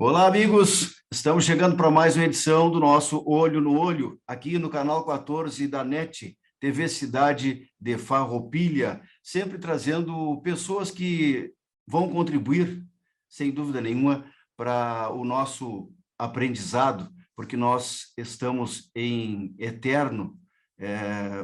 Olá, amigos! Estamos chegando para mais uma edição do nosso Olho no Olho, aqui no canal 14 da NET, TV Cidade de Farroupilha, sempre trazendo pessoas que vão contribuir, sem dúvida nenhuma, para o nosso aprendizado, porque nós estamos em eterno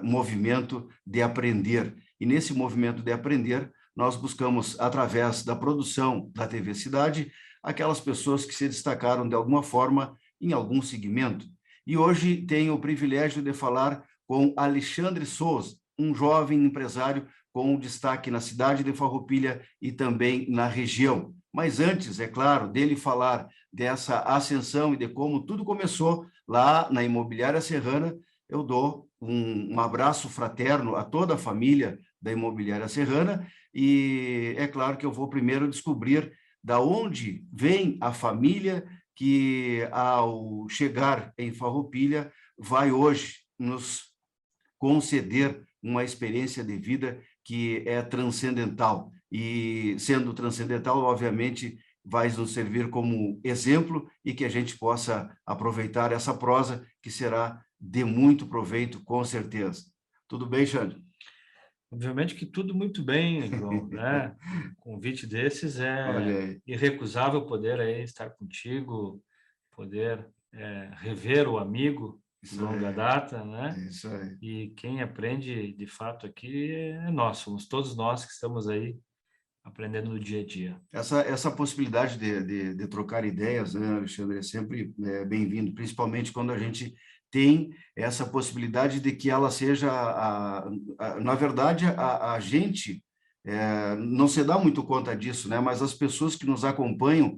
movimento de aprender. E nesse movimento de aprender, nós buscamos, através da produção da TV Cidade, aquelas pessoas que se destacaram de alguma forma em algum segmento. E hoje tenho o privilégio de falar com Alexandre Souza, um jovem empresário com destaque na cidade de Farroupilha e também na região. Mas antes, é claro, dele falar dessa ascensão e de como tudo começou lá na Imobiliária Serrana, eu dou um abraço fraterno a toda a família da Imobiliária Serrana e é claro que eu vou primeiro descobrir da onde vem a família que, ao chegar em Farroupilha, vai hoje nos conceder uma experiência de vida que é transcendental. E, sendo transcendental, obviamente, vai nos servir como exemplo e que a gente possa aproveitar essa prosa, que será de muito proveito, com certeza. Tudo bem, Xande? Obviamente que tudo muito bem, João, né? Um convite desses é irrecusável poder aí estar contigo, poder rever o amigo de longa data, né? Isso aí. E quem aprende de fato aqui é nós, somos todos nós que estamos aí aprendendo no dia a dia. Essa possibilidade de trocar ideias, né, Alexandre, é sempre bem-vindo, principalmente quando a gente tem essa possibilidade de que ela seja, na verdade, a gente não se dá muito conta disso, né? Mas as pessoas que nos acompanham,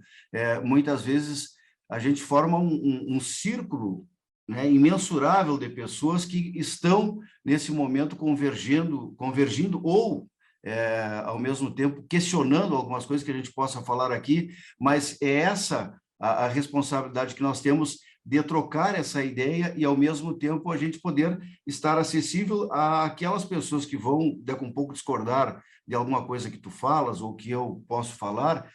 muitas vezes a gente forma um círculo, né, imensurável de pessoas que estão, nesse momento, convergindo ou ao mesmo tempo questionando algumas coisas que a gente possa falar aqui, mas é essa a responsabilidade que nós temos de trocar essa ideia e, ao mesmo tempo, a gente poder estar acessível àquelas pessoas que vão, daqui a um pouco, discordar de alguma coisa que tu falas ou que eu posso falar.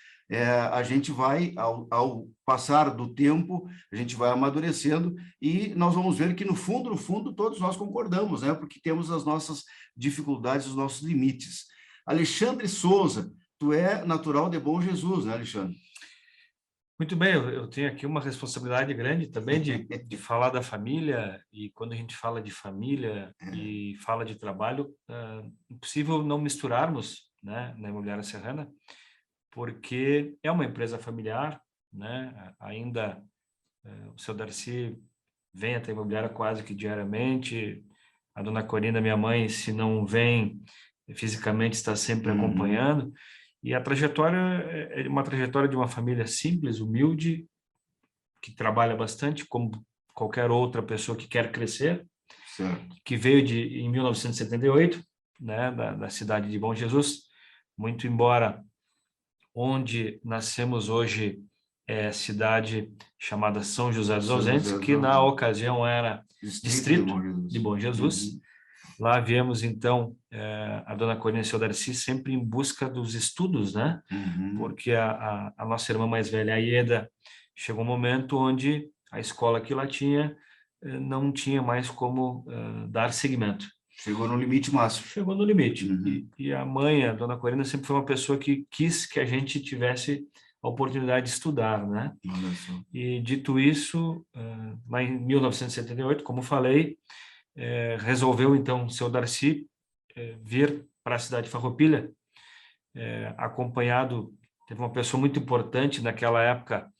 A gente vai, ao passar do tempo, a gente vai amadurecendo e nós vamos ver que, no fundo, todos nós concordamos, né? Porque temos as nossas dificuldades, os nossos limites. Alexandre Souza, tu é natural de Bom Jesus, né, Alexandre? Muito bem, eu tenho aqui uma responsabilidade grande também de falar da família, e quando a gente fala de família e fala de trabalho, é impossível não misturarmos, né, na Imobiliária Serrana, porque é uma empresa familiar, né? Ainda o seu Darcy vem até a Imobiliária quase que diariamente, a dona Corina, minha mãe, se não vem fisicamente, está sempre acompanhando. E a trajetória é uma trajetória de uma família simples, humilde, que trabalha bastante, como qualquer outra pessoa que quer crescer, certo, que veio em 1978, né, da cidade de Bom Jesus, muito embora onde nascemos hoje é cidade chamada São José dos Ausentes, que na ocasião era distrito de Bom Jesus. Lá viemos, então, a dona Corina e o seu Darcy sempre em busca dos estudos, né? Porque a nossa irmã mais velha, a Ieda, chegou um momento onde a escola que ela tinha não tinha mais como dar seguimento. Chegou no limite máximo. Chegou no limite. E a mãe, a dona Corina, sempre foi uma pessoa que quis que a gente tivesse a oportunidade de estudar, né? E, dito isso, lá em 1978, como falei, resolveu, então, o seu Darcy vir para a cidade de Farroupilha, acompanhado, teve uma pessoa muito importante naquela época,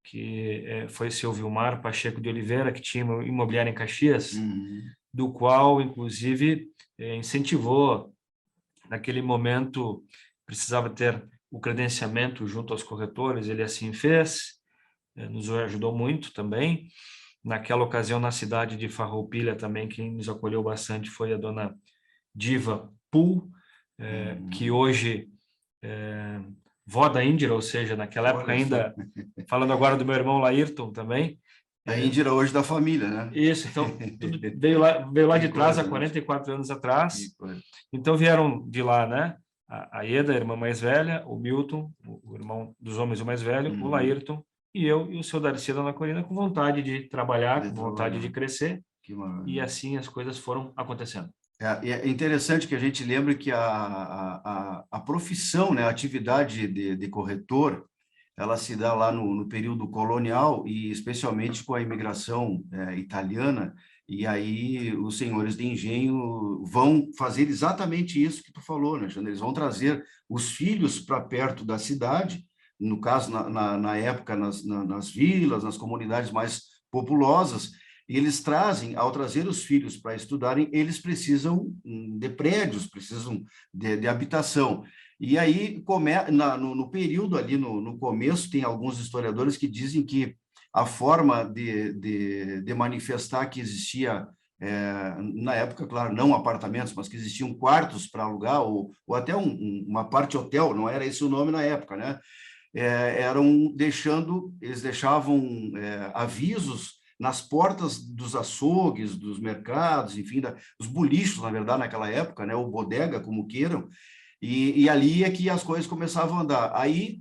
que foi o seu Vilmar Pacheco de Oliveira, que tinha uma imobiliária em Caxias, do qual, inclusive, incentivou, naquele momento, precisava ter o credenciamento junto aos corretores, ele assim fez, nos ajudou muito também. Naquela ocasião, na cidade de Farroupilha também, quem nos acolheu bastante foi a dona Diva Pool, que hoje vó da Índira, ou seja, naquela época ainda, falando agora do meu irmão Laírton também. A Índira hoje da família, né? Isso, então, tudo veio lá de trás, há 44 anos atrás. Então, vieram de lá, né? A Ieda, a irmã mais velha, o Milton, o irmão dos homens o mais velho, o Laírton e eu e o seu Darcy e a dona Corina com vontade de trabalhar, De com vontade de trabalhar. crescer, Que e maravilha. assim as coisas foram acontecendo. É interessante que a gente lembre que a profissão, né, a atividade de corretor, ela se dá lá no período colonial e especialmente com a imigração italiana, e aí os senhores de engenho vão fazer exatamente isso que tu falou, né, Jana? Eles vão trazer os filhos para perto da cidade, no caso, na época, nas vilas, nas comunidades mais populosas, e eles trazem, ao trazer os filhos para estudarem, eles precisam de prédios, precisam de habitação. E aí, no período ali, no começo, tem alguns historiadores que dizem que a forma de manifestar que existia, na época, claro, não apartamentos, mas que existiam quartos para alugar, ou até uma parte hotel, não era esse o nome na época, né? Eles deixavam avisos nas portas dos açougues, dos mercados, enfim, dos bolichos, na verdade, naquela época, né, ou bodega, como queiram, e ali é que as coisas começavam a andar. Aí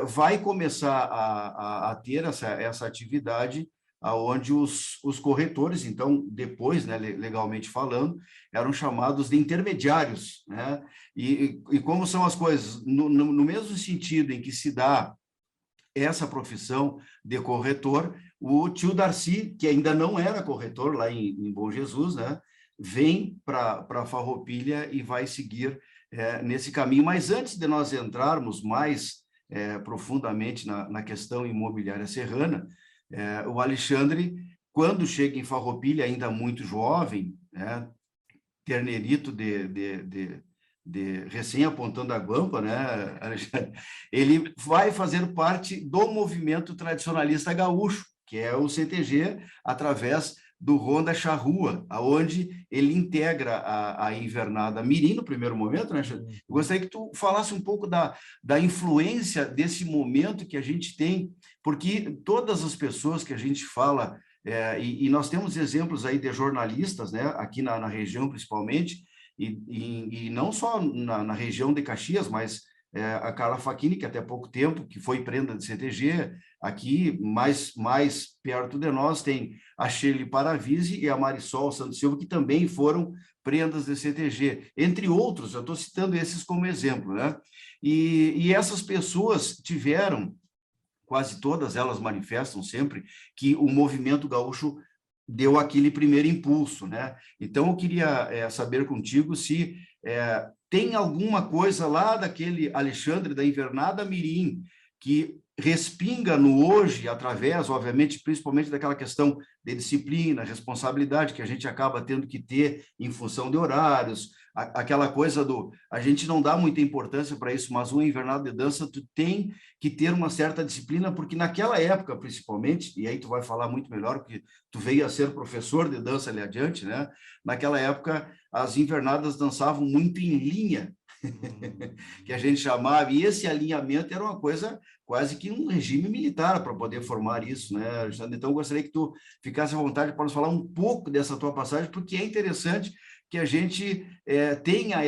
vai começar a ter essa atividade aonde os corretores, então, depois, né, legalmente falando, eram chamados de intermediários, né? E como são as coisas? No mesmo sentido em que se dá essa profissão de corretor, o tio Darcy, que ainda não era corretor lá em Bom Jesus, né, vem para Farroupilha e vai seguir nesse caminho. Mas antes de nós entrarmos mais profundamente na questão imobiliária serrana, o Alexandre, quando chega em Farroupilha, ainda muito jovem, né, terneirito de recém apontando a guampa, né, Alexandre? Ele vai fazer parte do movimento tradicionalista gaúcho, que é o CTG, através do Ronda Charrua, aonde ele integra a invernada Mirim no primeiro momento, né? Eu gostaria que tu falasse um pouco da influência desse momento que a gente tem, porque todas as pessoas que a gente fala, e nós temos exemplos aí de jornalistas, né, aqui na região principalmente, e não só na região de Caxias, mas a Carla Facchini, que até pouco tempo, que foi prenda de CTG, aqui mais perto de nós tem a Shirley Paravisi e a Marisol Santos Silva, que também foram prendas de CTG, entre outros, eu estou citando esses como exemplo, né? E essas pessoas tiveram, quase todas elas manifestam sempre, que o movimento gaúcho deu aquele primeiro impulso, né? Então, eu queria saber contigo se tem alguma coisa lá daquele Alexandre da Invernada Mirim que respinga no hoje, através, obviamente, principalmente daquela questão de disciplina, responsabilidade que a gente acaba tendo que ter em função de horários, aquela coisa a gente não dá muita importância para isso, mas uma invernada de dança, tu tem que ter uma certa disciplina, porque naquela época, principalmente, e aí tu vai falar muito melhor, porque tu veio a ser professor de dança ali adiante, né? Naquela época, as invernadas dançavam muito em linha, que a gente chamava, e esse alinhamento era uma coisa quase que um regime militar para poder formar isso, né, Alexandre? Então, eu gostaria que tu ficasse à vontade para nos falar um pouco dessa tua passagem, porque é interessante que a gente tenha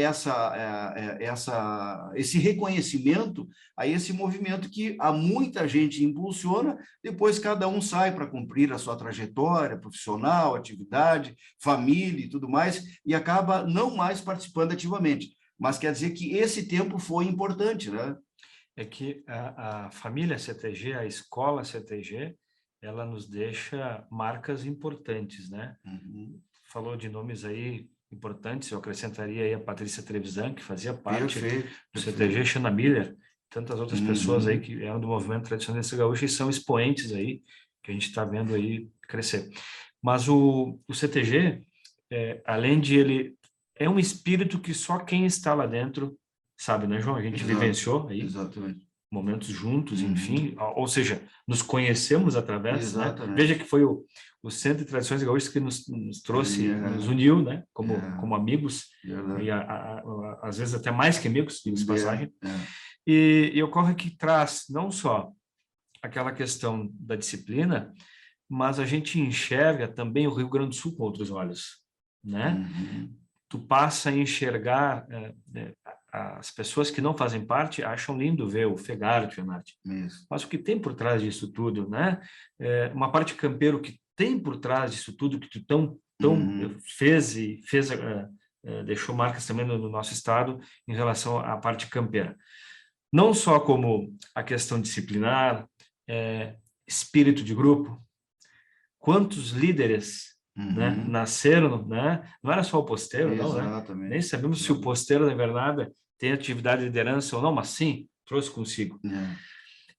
esse reconhecimento a esse movimento que há muita gente impulsiona, depois cada um sai para cumprir a sua trajetória profissional, atividade, família e tudo mais, e acaba não mais participando ativamente. Mas quer dizer que esse tempo foi importante, né? É que a família CTG, a escola CTG, ela nos deixa marcas importantes, né? Uhum. Falou de nomes aí importantes, eu acrescentaria aí a Patrícia Trevisan, que fazia parte do CTG, Xana Miller, tantas outras pessoas aí que eram do movimento tradicionalista gaúcho e são expoentes aí, que a gente está vendo aí crescer. Mas o CTG, além de ele... É um espírito que só quem está lá dentro sabe, né, João? A gente vivenciou aí momentos juntos, enfim, ou seja, nos conhecemos através, né? Veja que foi o Centro de Tradições Gaúchas que nos trouxe, nos uniu, né? Como amigos, e às vezes até mais que amigos, diga-se passagem. E ocorre que traz não só aquela questão da disciplina, mas a gente enxerga também o Rio Grande do Sul com outros olhos, né? Tu passa a enxergar as pessoas que não fazem parte acham lindo ver o Fegart, o Fenart. Mas o que tem por trás disso tudo, né? Uma parte campeiro que tem por trás disso tudo que tu tão fez deixou marcas também no nosso estado em relação à parte campeira. Não só como a questão disciplinar, espírito de grupo, quantos líderes, né, nasceram, né? Não era só o posteiro, não, né? Nem sabemos se o posteiro, na verdade, tem atividade de liderança ou não, mas sim, trouxe consigo.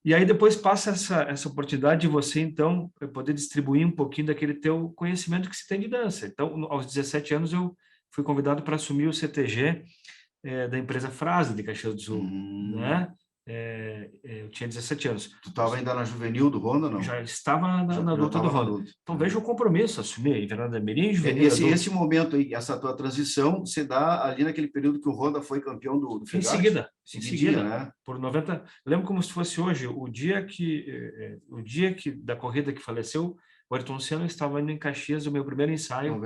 E aí depois passa essa oportunidade de você, então, poder distribuir um pouquinho daquele teu conhecimento que se tem de dança. Então, aos 17 anos, eu fui convidado para assumir o CTG da empresa Frase, de Caxias do Sul, né? Eu tinha 17 anos. Tu estava ainda na juvenil do Honda, não? Já estava na adulta do Honda. Então, veja o compromisso, assumir Invernada Mirim, juvenil esse momento aí, essa tua transição, se dá ali naquele período que o Honda foi campeão do Fegart? Em seguida, né? Por 90... Eu lembro como se fosse hoje, o dia que da corrida que faleceu, o Ayrton Senna estava indo em Caxias, o meu primeiro ensaio.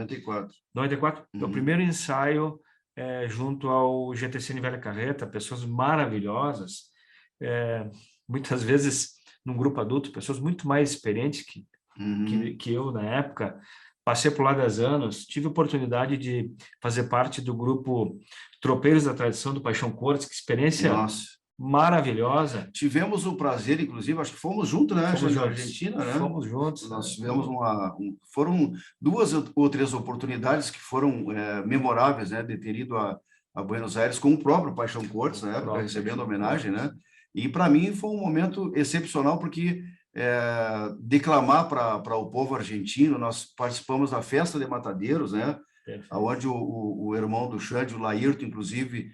94. Meu primeiro ensaio junto ao GTC Nivelle Carreta, pessoas maravilhosas, muitas vezes num grupo adulto, pessoas muito mais experientes que eu na época. Passei por lá 10 anos, tive a oportunidade de fazer parte do grupo Tropeiros da Tradição do Paixão Cortes, que experiência maravilhosa. Tivemos o prazer, inclusive, acho que fomos juntos, né? Fomos na Argentina, né? Fomos juntos. Nós tivemos foram 2 ou 3 oportunidades que foram memoráveis, né? De ter ido a Buenos Aires com o próprio Paixão Cortes, né? Recebendo homenagem, né? E para mim foi um momento excepcional, porque declamar para o povo argentino, nós participamos da Festa de Matadeiros, né? Onde o irmão do Xande, o Laírto, inclusive,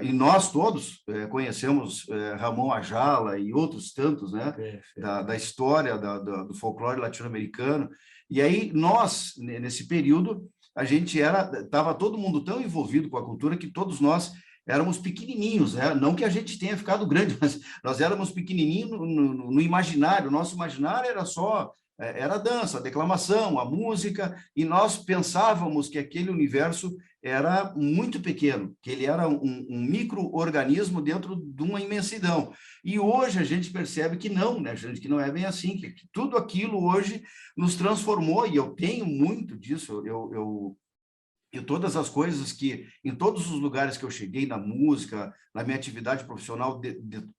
e nós todos conhecemos Ramon Ayala e outros tantos, né? Da história do folclore latino-americano. E aí nós, nesse período, a gente estava todo mundo tão envolvido com a cultura que todos nós éramos pequenininhos, né? Não que a gente tenha ficado grande, mas nós éramos pequenininhos no imaginário. O nosso imaginário era a dança, a declamação, a música, e nós pensávamos que aquele universo era muito pequeno, que ele era um micro-organismo dentro de uma imensidão. E hoje a gente percebe que não, né, gente? Que não é bem assim, que tudo aquilo hoje nos transformou, e eu tenho muito disso. E todas as coisas que, em todos os lugares que eu cheguei, na música, na minha atividade profissional,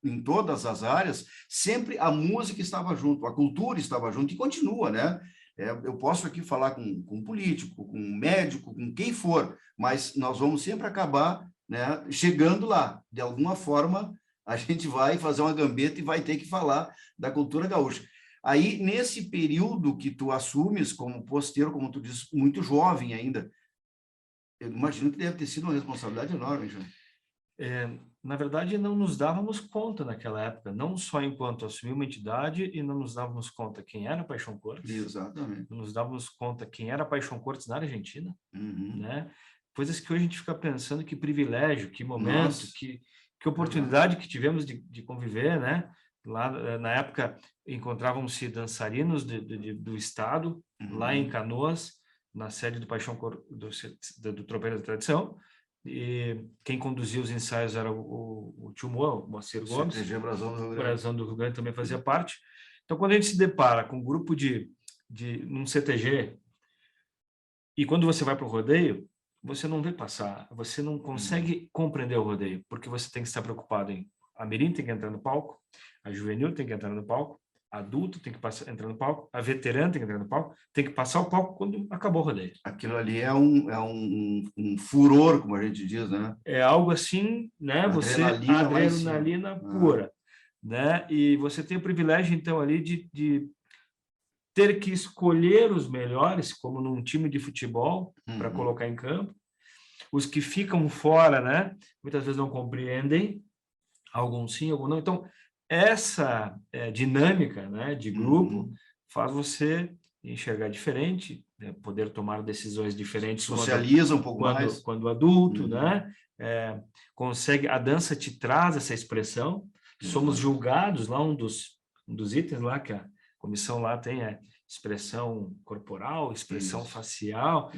em todas as áreas, sempre a música estava junto, a cultura estava junto, e continua, né? Eu posso aqui falar com um político, com um médico, com quem for, mas nós vamos sempre acabar, né, chegando lá. De alguma forma, a gente vai fazer uma gambeta e vai ter que falar da cultura gaúcha. Aí, nesse período que tu assumes como posteiro, como tu diz, muito jovem ainda, eu imagino que deve ter sido uma responsabilidade enorme, João. Na verdade, não nos dávamos conta naquela época, não só enquanto assumir uma entidade, e não nos dávamos conta quem era Paixão Cortes. Exatamente. Não nos dávamos conta quem era Paixão Cortes na Argentina, né? Coisas que hoje a gente fica pensando, que privilégio, que momento, que oportunidade que tivemos de conviver, né? Lá, na época, encontravam-se dançarinos do estado, lá em Canoas, na sede do Paixão do Tropeiro da Tradição, e quem conduzia os ensaios era o tio o Moacir Gomes, CTG Brasão do Rio Grande também fazia parte. Então, quando a gente se depara com um grupo num CTG, e quando você vai para o rodeio, você não vê passar, você não consegue compreender o rodeio, porque você tem que estar preocupado em a mirim tem que entrar no palco, a juvenil tem que entrar no palco, adulto tem que entrar no palco, a veterana tem que entrar no palco, tem que passar o palco quando acabou o rodeio. Aquilo ali é um furor, como a gente diz, né? É algo assim, né? Adrenalina pura, né? E você tem o privilégio, então, ali de ter que escolher os melhores, como num time de futebol, para colocar em campo. Os que ficam fora, né? Muitas vezes não compreendem, alguns sim, alguns não. Então, essa dinâmica, né, de grupo faz você enxergar diferente, né, poder tomar decisões diferentes. Socializa um pouco mais. Quando adulto, né? Consegue, a dança te traz essa expressão. Somos julgados lá, um dos itens lá que a comissão lá tem expressão corporal, expressão facial.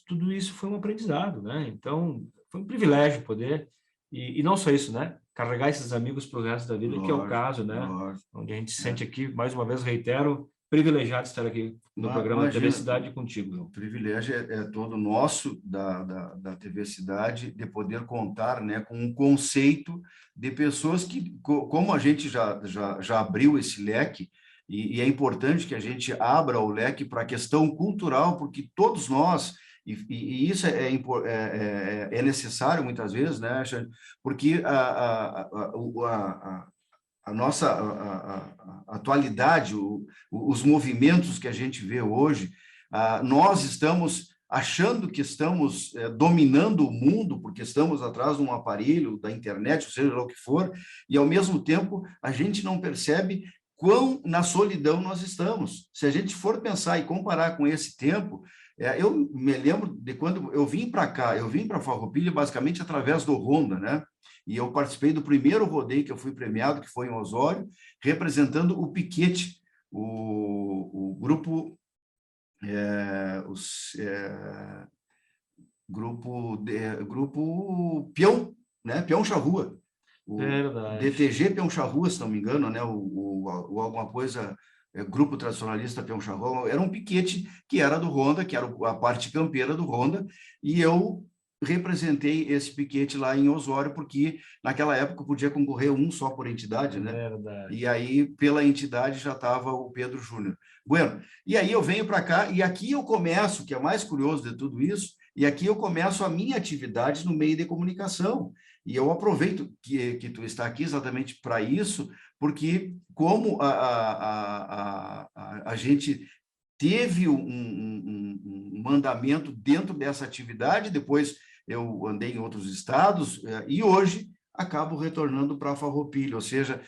Tudo isso foi um aprendizado, né? Então, foi um privilégio poder E não só isso, né? Carregar esses amigos para o resto da vida, que é o caso, né? Lógico. Onde a gente se sente aqui, mais uma vez, reitero, privilegiado de estar aqui no programa Imagina, TV Cidade contigo. o privilégio é todo nosso da TV Cidade de poder contar, né, com um conceito de pessoas que, como a gente já abriu esse leque, e é importante que a gente abra o leque para a questão cultural, porque todos nós, e isso é necessário muitas vezes, né, Xande? Porque a nossa atualidade, os movimentos que a gente vê hoje, nós estamos achando que estamos dominando o mundo porque estamos atrás de um aparelho, da internet, ou seja lá o que for, e ao mesmo tempo a gente não percebe quão na solidão nós estamos. Se a gente for pensar e comparar com esse tempo, eu me lembro de quando eu vim para cá, eu vim para Farroupilha basicamente através do Honda, né? E eu participei do primeiro rodeio que eu fui premiado, que foi em Osório, representando o Piquete, o grupo, grupo Peão, né? Peão Charrua, o Verdade. DTG Peão Charrua, se não me engano, né? Alguma coisa, grupo tradicionalista Peão Charrua, era um piquete que era do Honda, que era a parte campeira do Honda, e eu representei esse piquete lá em Osório, porque naquela época podia concorrer um só por entidade, né? Verdade. E aí, pela entidade, já estava o Pedro Júnior. Bueno, e aí eu venho para cá, e aqui eu começo, que é mais curioso de tudo isso, e aqui eu começo a minha atividade no meio de comunicação. E eu aproveito que tu está aqui exatamente para isso, porque como a gente teve um mandamento dentro dessa atividade, depois eu andei em outros estados, e hoje acabo retornando para a Farroupilha, ou seja,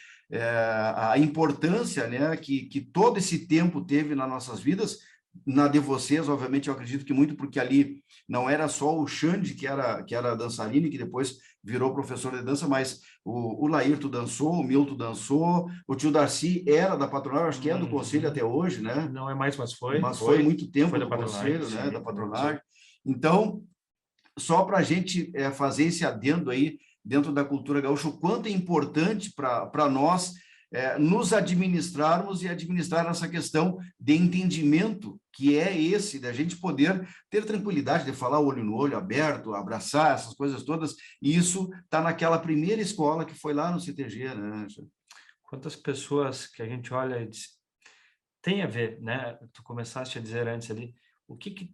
a importância, né, que todo esse tempo teve nas nossas vidas, na de vocês, obviamente, eu acredito que muito porque ali não era só o Xande, que era dançarino, que depois virou professor de dança, mas o Laírto dançou, o Milton dançou, o tio Darcy era da patronagem, acho que é do conselho até hoje, né? Não é mais, mas foi. Mas foi muito tempo do patronagem, conselho, né, sim, da patronagem. Então, só para a gente fazer esse adendo aí dentro da cultura gaúcha, o quanto é importante para nós nos administrarmos e administrar essa questão de entendimento, que é esse, da gente poder ter tranquilidade de falar olho no olho, aberto, abraçar, essas coisas todas, e isso está naquela primeira escola que foi lá no CTG, né? Quantas pessoas que a gente olha e diz, tem a ver, né? Tu começaste a dizer antes ali, o que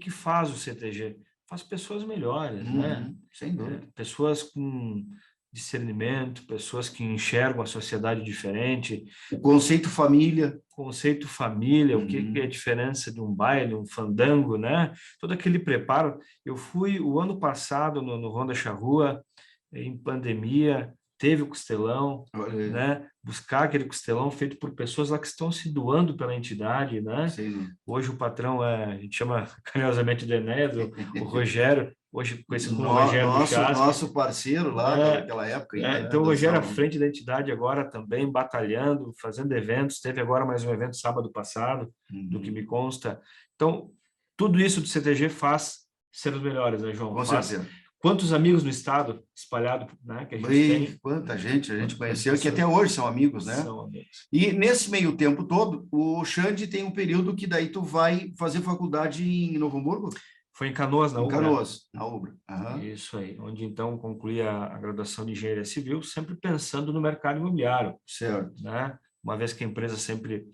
faz o CTG? Faz pessoas melhores, né? Sem dúvida. Pessoas com discernimento, pessoas que enxergam a sociedade diferente. O conceito família. Conceito família, o que é a diferença de um baile, um fandango, né? Todo aquele preparo. Eu fui o ano passado no Honda Charrua, em pandemia, teve o costelão, né? Buscar aquele costelão feito por pessoas lá que estão se doando pela entidade, né? Sim. Hoje o patrão a gente chama carinhosamente de Enéas, o Rogério, hoje conhecido como Rogério do Chasque. Nosso parceiro lá daquela época. Então o Rogério à frente da entidade agora também, batalhando, fazendo eventos, teve agora mais um evento sábado passado, do que me consta. Então, tudo isso do CTG faz ser os melhores, né, João? Com certeza. Quantos amigos no estado espalhado, né, que a gente tem? Quanta gente a gente conheceu, que até hoje são amigos, né? São amigos. E nesse meio tempo todo, o Xande tem um período que daí tu vai fazer faculdade em Novo Hamburgo? Foi em Canoas, na UBRA. Em Canoas, na UBRA. Isso aí, onde então concluí a graduação de Engenharia Civil, sempre pensando no mercado imobiliário. Certo. Né? Uma vez que a empresa sempre,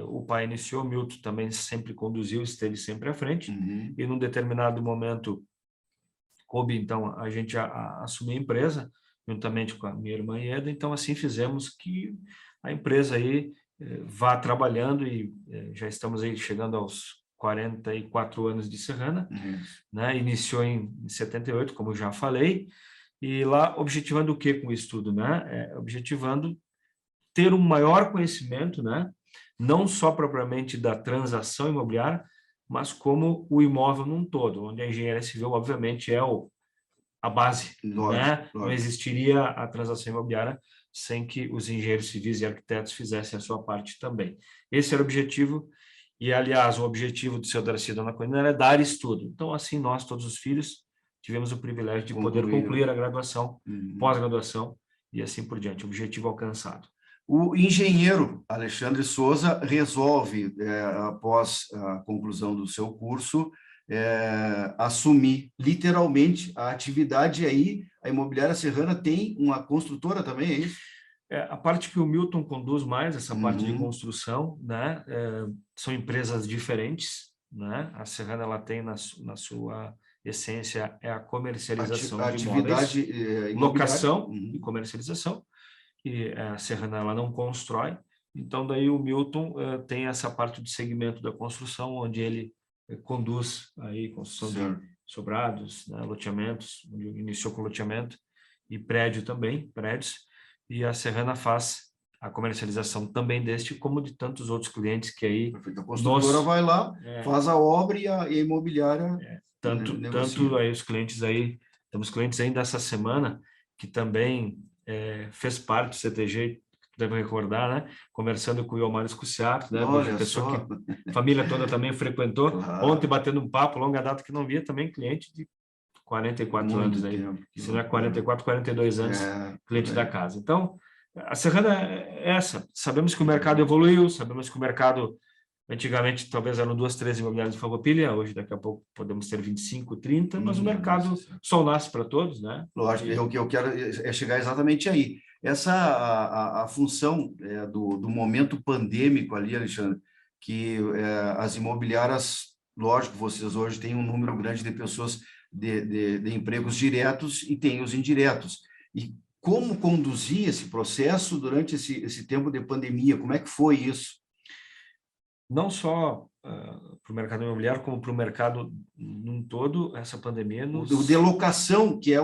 o pai iniciou, o Milton também sempre conduziu, esteve sempre à frente, e num determinado momento coube então a gente assumir a empresa, juntamente com a minha irmã Ieda, então assim fizemos que a empresa aí vá trabalhando e já estamos aí chegando aos 44 anos de Serrana, né? Iniciou em 78, como já falei, e lá objetivando o que com o estudo, né? Objetivando ter um maior conhecimento, né? Não só propriamente da transação imobiliária, mas como o imóvel num todo, onde a engenharia civil, obviamente, é a base, né? Não existiria a transação imobiliária sem que os engenheiros civis e arquitetos fizessem a sua parte também. Esse era o objetivo. E, aliás, o objetivo do seu Darcy e Dona Corinna era dar estudo. Então, assim, nós, todos os filhos, tivemos o privilégio de poder concluir a graduação, pós-graduação e assim por diante, objetivo alcançado. O engenheiro Alexandre Souza resolve, após a conclusão do seu curso, assumir literalmente a atividade. Aí a Imobiliária Serrana tem uma construtora também, é isso? A parte que o Milton conduz mais, essa parte de construção, né? São empresas diferentes, né? A Serrana, ela tem na sua essência a comercialização de imóveis, locação e comercialização, e a Serrana, ela não constrói. Então daí o Milton tem essa parte do segmento da construção, onde ele conduz aí construção de sobrados, né? Loteamentos, onde iniciou com loteamento, e prédio também, prédios. E a Serrana faz a comercialização também deste, como de tantos outros clientes que aí... A construtora vai lá, faz a obra e a imobiliária tanto aí os clientes aí... Temos clientes ainda essa semana que também fez parte do CTG, deve recordar, né? Conversando com o Iomar Escuciato, né? Pessoa que a família toda também frequentou. Claro. Ontem, batendo um papo, longa data, que não via também cliente de 44 anos aí, se não é 44, 42 anos, cliente da casa. Então, a Serrana é essa. Sabemos que o mercado evoluiu, sabemos que o mercado, antigamente, talvez eram 2, 3 imobiliárias de Farroupilha, hoje, daqui a pouco, podemos ter 25, 30, mas o mercado sol nasce para todos, né? Lógico, o que eu quero é chegar exatamente aí. Essa, a função do momento pandêmico ali, Alexandre, que as imobiliárias, lógico, vocês hoje têm um número grande de pessoas de empregos diretos e tem os indiretos. E como conduzir esse processo durante esse tempo de pandemia? Como é que foi isso? Não só para o mercado imobiliário, como para o mercado num todo, essa pandemia nos... O de locação, que é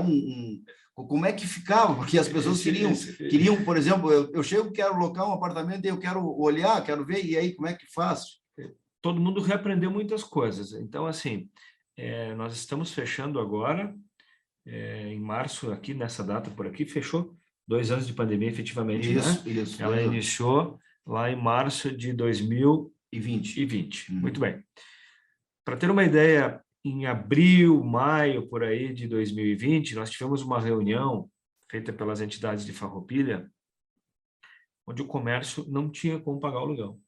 como é que ficava? Porque as pessoas queriam, por exemplo, eu chego, quero locar um apartamento, eu quero olhar, quero ver, e aí como é que faço? Todo mundo reaprendeu muitas coisas. Então, assim, nós estamos fechando agora, em março, aqui nessa data por aqui, fechou 2 anos de pandemia, efetivamente. Isso. Ela iniciou lá em março de 2020. Muito bem. Para ter uma ideia, em abril, maio, por aí, de 2020, nós tivemos uma reunião feita pelas entidades de Farroupilha, onde o comércio não tinha como pagar o aluguel.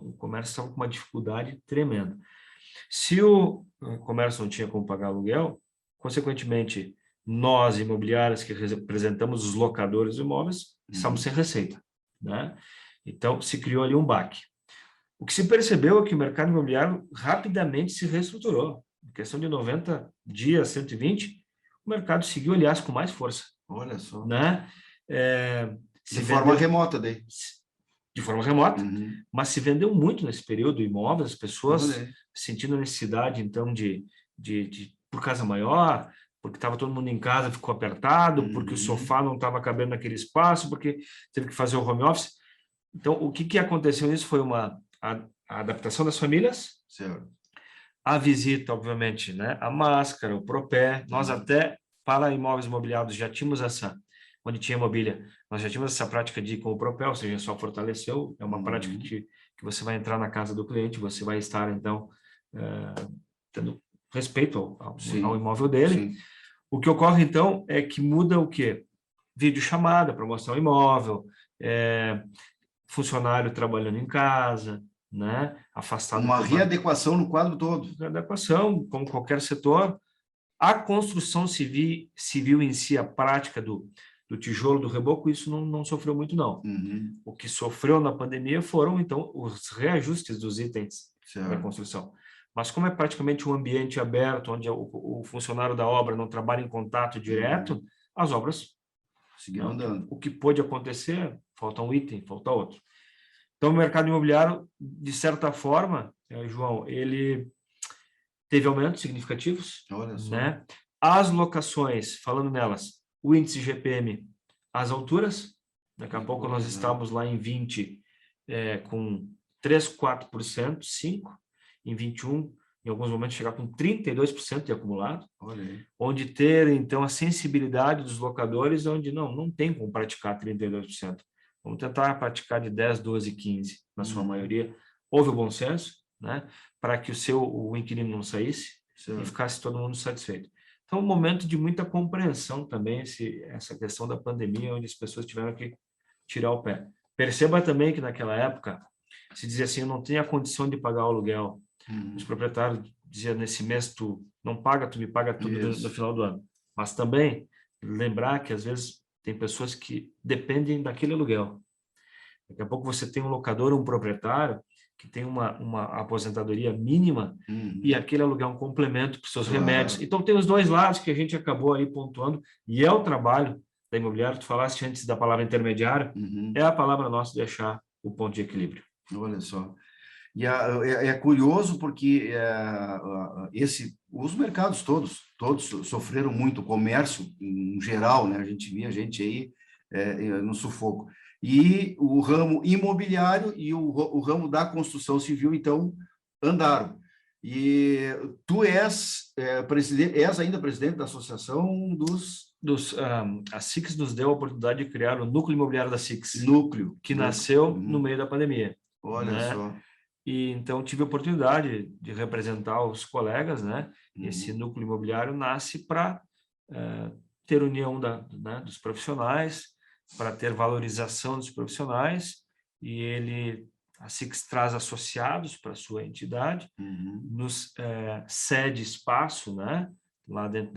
O comércio estava com uma dificuldade tremenda. Se o comércio não tinha como pagar aluguel, consequentemente, nós, imobiliárias, que representamos os locadores de imóveis, estamos sem receita, né? Então, se criou ali um baque. O que se percebeu é que o mercado imobiliário rapidamente se reestruturou. Em questão de 90 dias, 120, o mercado seguiu, aliás, com mais força. Olha só. Né? De forma remota, daí. De forma remota, mas se vendeu muito nesse período imóveis, as pessoas sentindo a necessidade, então, de por casa maior, porque estava todo mundo em casa, ficou apertado, porque o sofá não estava cabendo naquele espaço, porque teve que fazer o home office. Então, o que aconteceu nisso foi a adaptação das famílias, a visita, obviamente, né? A máscara, o propé. Nós até, para imóveis imobiliados, já tínhamos onde tinha mobília, nós já tínhamos essa prática de ir com o propé, ou seja, só fortaleceu. É uma prática que você vai entrar na casa do cliente, você vai estar, então, tendo respeito ao imóvel dele. Sim. O que ocorre, então, é que muda o quê? Videochamada para mostrar o imóvel, funcionário trabalhando em casa, né? Afastado. Uma readequação no quadro todo. Readequação, como qualquer setor. A construção civil em si, a prática do tijolo, do reboco, isso não sofreu muito, não. O que sofreu na pandemia foram, então, os reajustes dos itens da construção. Mas como é praticamente um ambiente aberto, onde o funcionário da obra não trabalha em contato direto, as obras seguiram andando. O que pôde acontecer, falta um item, falta outro. Então, o mercado imobiliário, de certa forma, João, ele teve aumentos significativos. Olha só. Né? As locações, falando nelas, o índice GPM, as alturas, daqui a pouco nós estamos lá em 20, com 3, 4%, 5%, em 21%, em alguns momentos chegar com 32% de acumulado, onde ter, então, a sensibilidade dos locadores, onde não tem como praticar 32%. Vamos tentar praticar de 10, 12, 15, na sua maioria. Houve o bom senso, né, para que o inquilino não saísse e ficasse todo mundo satisfeito. Então, um momento de muita compreensão também, essa questão da pandemia, onde as pessoas tiveram que tirar o pé. Perceba também que naquela época se dizia assim, eu não tenho a condição de pagar o aluguel. Os proprietários diziam, nesse mês tu não paga, tu me paga tudo no final do ano. Mas também lembrar que às vezes tem pessoas que dependem daquele aluguel. Daqui a pouco você tem um locador, um proprietário que tem uma aposentadoria mínima e aquele aluguel é um complemento para os seus remédios. Então tem os dois lados que a gente acabou aí pontuando e é o trabalho da imobiliária. Tu falaste antes da palavra intermediário, é a palavra nossa de achar o ponto de equilíbrio. Olha só. E é curioso porque os mercados todos sofreram muito, o comércio em geral, né? A gente via gente aí no sufoco. E o ramo imobiliário e o ramo da construção civil, então, andaram. E tu és ainda presidente da Associação a SIX nos deu a oportunidade de criar o Núcleo Imobiliário da SIX. Núcleo. Que nasceu no meio da pandemia. Olha, né? Só. E então tive a oportunidade de representar os colegas, né? Esse núcleo imobiliário nasce para ter união dos profissionais, para ter valorização dos profissionais, e a SIX traz associados para a sua entidade, nos cede espaço, né? Lá dentro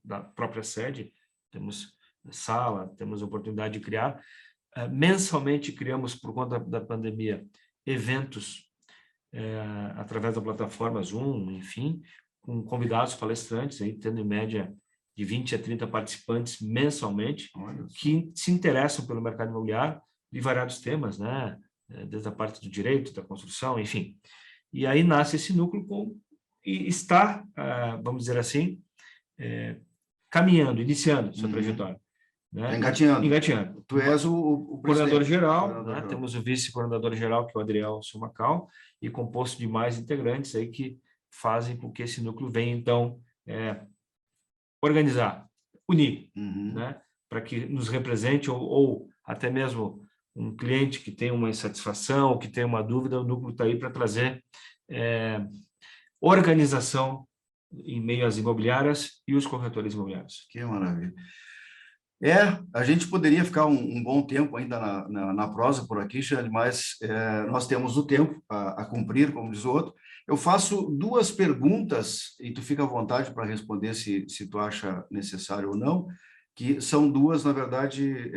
da própria sede, temos sala, temos a oportunidade de criar. Mensalmente criamos, por conta da pandemia, eventos através da plataforma Zoom, enfim, com convidados palestrantes, aí, tendo em média de 20 a 30 participantes mensalmente, que se interessam pelo mercado imobiliário de variados temas, né? Desde a parte do direito, da construção, enfim. E aí nasce esse núcleo e está, vamos dizer assim, caminhando, iniciando sua trajetória. Né? Engatinhando. Tu és o coordenador-geral, né? Temos o vice-coordenador-geral, que é o Adriel Sumacal, e composto de mais integrantes aí que fazem com que esse núcleo venha, então, organizar, unir, né? Para que nos represente, ou até mesmo um cliente que tem uma insatisfação, ou que tem uma dúvida, o núcleo está aí para trazer organização em meio às imobiliárias e os corretores imobiliários. Que maravilha. A gente poderia ficar um bom tempo ainda na prosa por aqui, Xande, mas nós temos o tempo a cumprir, como diz o outro. Eu faço duas perguntas, e tu fica à vontade para responder se tu acha necessário ou não, que são duas, na verdade,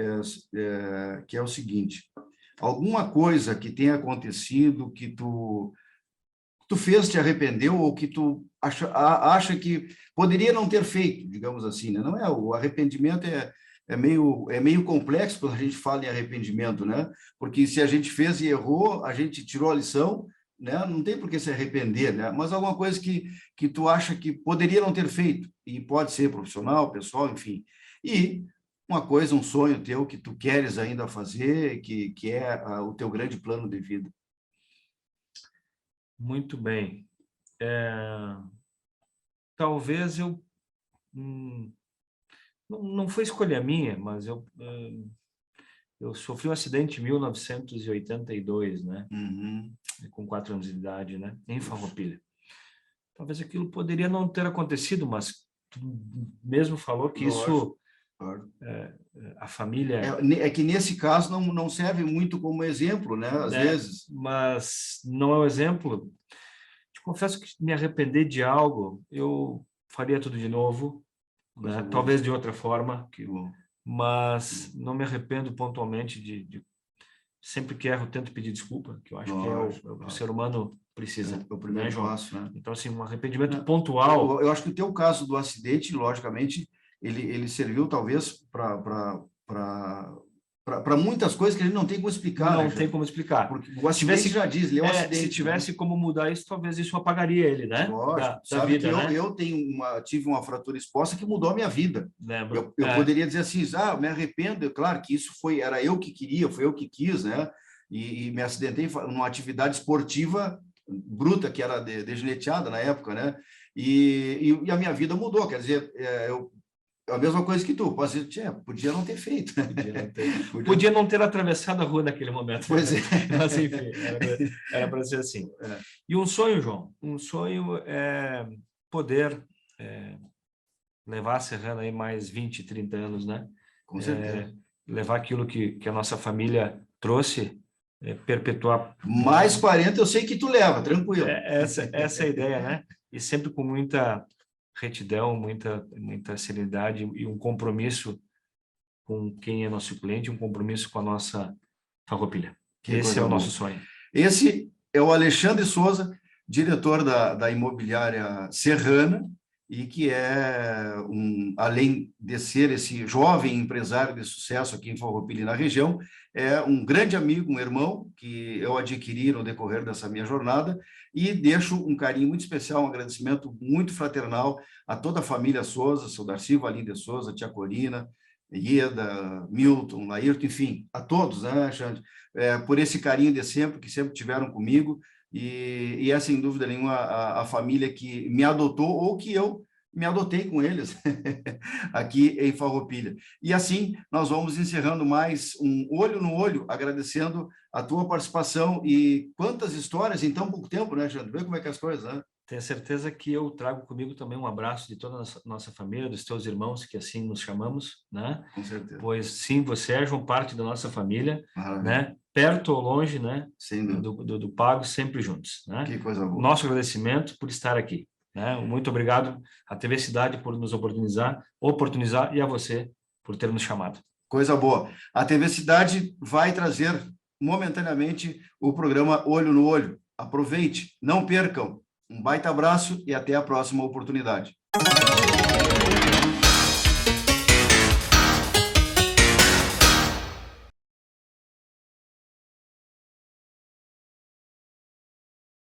que é o seguinte: alguma coisa que tenha acontecido que tu fez, te arrependeu, ou que tu acha que poderia não ter feito, digamos assim, né? Não é, o arrependimento é meio complexo quando a gente fala em arrependimento, né? Porque se a gente fez e errou, a gente tirou a lição, né? Não tem por que se arrepender, né? Mas alguma coisa que tu acha que poderia não ter feito, e pode ser profissional, pessoal, enfim. E uma coisa, um sonho teu que tu queres ainda fazer, que é o teu grande plano de vida. Muito bem. Talvez eu... não foi escolha minha, mas eu sofri um acidente em 1982, né? Com 4 anos de idade, né? Em Farroupilha. Talvez aquilo poderia não ter acontecido, mas tu mesmo falou que isso... a família... É que nesse caso não serve muito como exemplo, né? Às vezes. Mas não é um exemplo. Te confesso que me arrepender de algo, eu faria tudo de novo, né? Talvez de outra forma, mas não me arrependo pontualmente de sempre que erro, tento pedir desculpa, que eu acho que é o que o ser humano precisa. É o primeiro passo, né? Então, assim, um arrependimento pontual... Eu acho que o teu caso do acidente, logicamente, ele serviu talvez para muitas coisas que a gente não tem como explicar. Não tem como explicar. Porque o acidente já diz, ele é um acidente. Se tivesse como mudar isso, talvez isso apagaria ele, né? Lógico. Da vida, que né? eu tive uma fratura exposta que mudou a minha vida. Lembro. Eu poderia dizer assim, me arrependo, claro que isso era eu que queria, foi eu que quis, né? E me acidentei numa atividade esportiva bruta, que era degeneteada na época, né? E a minha vida mudou, quer dizer, a mesma coisa que tu, podia não ter feito. Podia não ter atravessado a rua naquele momento. Pois é. Mas, enfim, era para ser assim. E um sonho, João? Um sonho é poder levar a Serrana aí mais 20, 30 anos, né? Com certeza. Levar aquilo que a nossa família trouxe, perpetuar. Mais 40 eu sei que tu leva, tranquilo. Essa é a ideia, né? E sempre com muita retidão, muita serenidade e um compromisso com quem é nosso cliente, um compromisso com a nossa Farroupilha. Esse é o nosso sonho. Esse é o Alexandre Souza, diretor da imobiliária Serrana, e que além de ser esse jovem empresário de sucesso aqui em Farroupilha e na região, é um grande amigo, um irmão, que eu adquiri no decorrer dessa minha jornada, e deixo um carinho muito especial, um agradecimento muito fraternal a toda a família Souza, seu Darcy Valim de Souza, tia Corina, Ieda, Milton, Laírton, enfim, a todos, né, Alexandre, por esse carinho de sempre, que sempre tiveram comigo, e é, sem dúvida nenhuma, a família que me adotou, ou que eu me adotei com eles, aqui em Farroupilha. E assim, nós vamos encerrando mais um Olho no Olho, agradecendo a tua participação, e quantas histórias em tão pouco tempo, né, Alexandre? Vê como é que é as coisas, né? Tenho certeza que eu trago comigo também um abraço de toda a nossa família, dos teus irmãos, que assim nos chamamos, né? Com certeza. Pois sim, você é, João, parte da nossa família, né? Perto ou longe, né? Do Pago, sempre juntos, né? Que coisa boa. Nosso agradecimento por estar aqui, né? Muito obrigado à TV Cidade por nos oportunizar, e a você por ter nos chamado. Coisa boa. A TV Cidade vai trazer momentaneamente o programa Olho no Olho. Aproveite, não percam. Um baita abraço e até a próxima oportunidade.